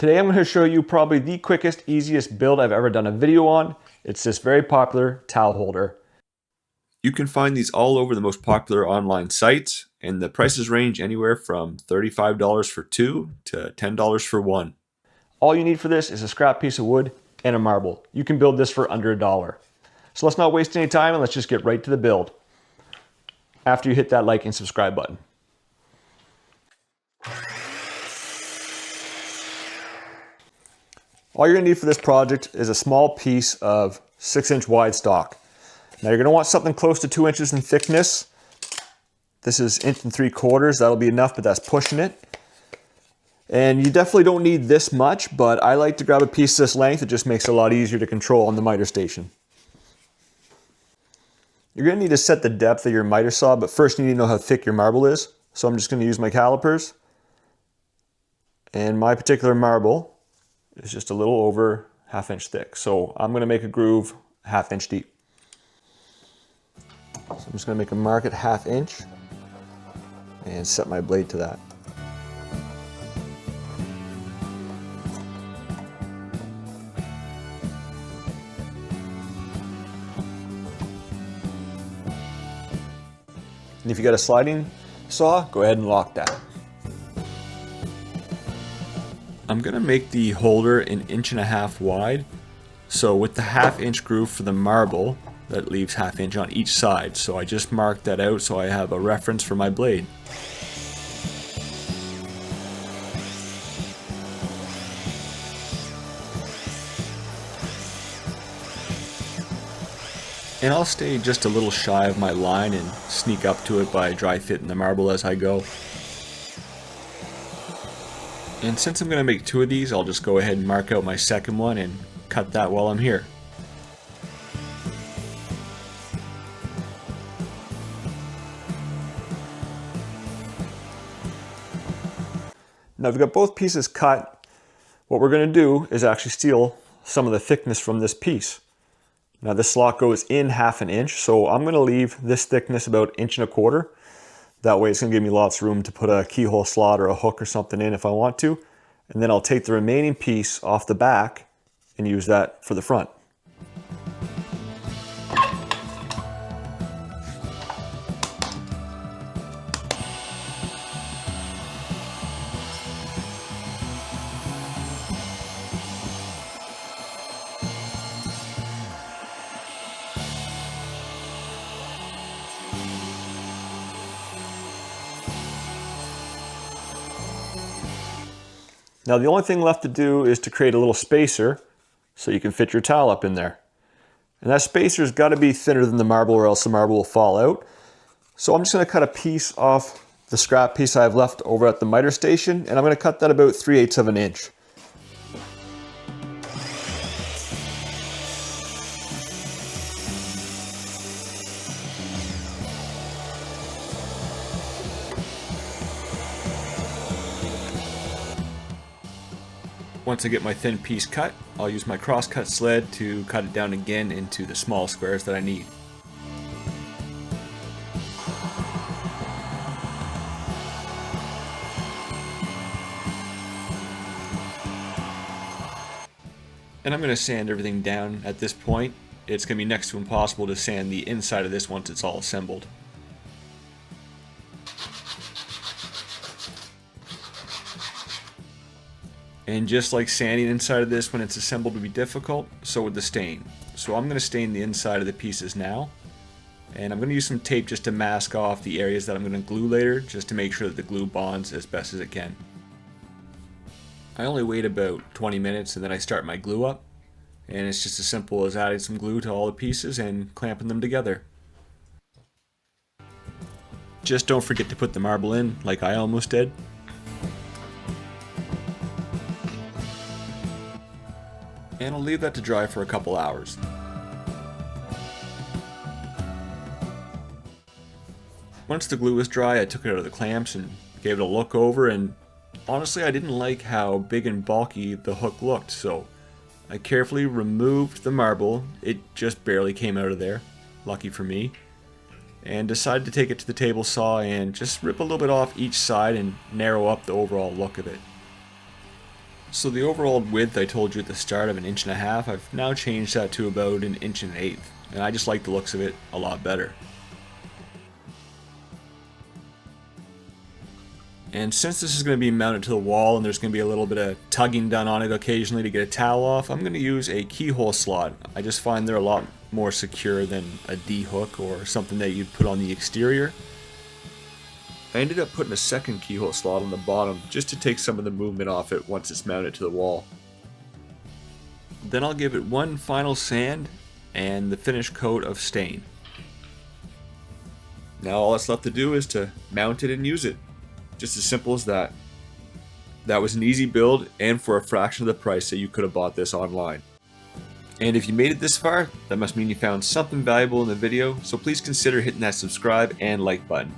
Today I'm going to show you probably the quickest, easiest build I've ever done a video on. It's this very popular towel holder. You can find these all over the most popular online sites, and the prices range anywhere from $35 for two to $10 for one. All you need for this is a scrap piece of wood and a marble. You can build this for under $1. So let's not waste any time and let's just get right to the build after you hit that like and subscribe button. All you're going to need for this project is a small piece of 6-inch wide stock. Now you're going to want something close to 2 inches in thickness. This is 1 3/4 inches. That'll be enough, but that's pushing it. And you definitely don't need this much, but I like to grab a piece this length. It just makes it a lot easier to control on the miter station. You're going to need to set the depth of your miter saw, but first you need to know how thick your marble is. So I'm just going to use my calipers. And my particular marble is just a little over 1/2 inch thick. So I'm going to make a groove 1/2 inch deep. So I'm just going to make a mark at 1/2 inch and set my blade to that. And if you got a sliding saw, go ahead and lock that. I'm going to make the holder 1.5 inches wide. So with the 1/2 inch groove for the marble, that leaves 1/2 inch on each side. So I just marked that out so I have a reference for my blade. And I'll stay just a little shy of my line and sneak up to it by dry fitting the marble as I go. And since I'm going to make 2 of these, I'll just go ahead and mark out my second one and cut that while I'm here. Now we've got both pieces cut. What we're going to do is actually steal some of the thickness from this piece. Now this slot goes in 1/2 inch, so I'm going to leave this thickness about 1.25 inches. That way it's going to give me lots of room to put a keyhole slot or a hook or something in if I want to. And then I'll take the remaining piece off the back and use that for the front. Now the only thing left to do is to create a little spacer so you can fit your towel up in there. And that spacer's got to be thinner than the marble or else the marble will fall out. So I'm just going to cut a piece off the scrap piece I have left over at the miter station, and I'm going to cut that about 3/8 of an inch. Once I get my thin piece cut, I'll use my crosscut sled to cut it down again into the small squares that I need. And I'm going to sand everything down at this point. It's going to be next to impossible to sand the inside of this once it's all assembled. And just like sanding inside of this when it's assembled would be difficult, so would the stain. So I'm going to stain the inside of the pieces now. And I'm going to use some tape just to mask off the areas that I'm going to glue later, just to make sure that the glue bonds as best as it can. I only wait about 20 minutes and then I start my glue up. And it's just as simple as adding some glue to all the pieces and clamping them together. Just don't forget to put the marble in, like I almost did. And I'll leave that to dry for a couple hours. Once the glue was dry, I took it out of the clamps and gave it a look over, and honestly I didn't like how big and bulky the hook looked, so I carefully removed the marble. It just barely came out of there, lucky for me, and decided to take it to the table saw and just rip a little bit off each side and narrow up the overall look of it. So the overall width I told you at the start of 1.5 inches, I've now changed that to about 1 1/8 inches, and I just like the looks of it a lot better. And since this is going to be mounted to the wall and there's going to be a little bit of tugging done on it occasionally to get a towel off, I'm going to use a keyhole slot. I just find they're a lot more secure than a D-hook or something that you'd put on the exterior. I ended up putting a second keyhole slot on the bottom just to take some of the movement off it once it's mounted to the wall. Then I'll give it one final sand and the finish coat of stain. Now all that's left to do is to mount it and use it. Just as simple as that. That was an easy build and for a fraction of the price that you could have bought this online. And if you made it this far, that must mean you found something valuable in the video, so please consider hitting that subscribe and like button.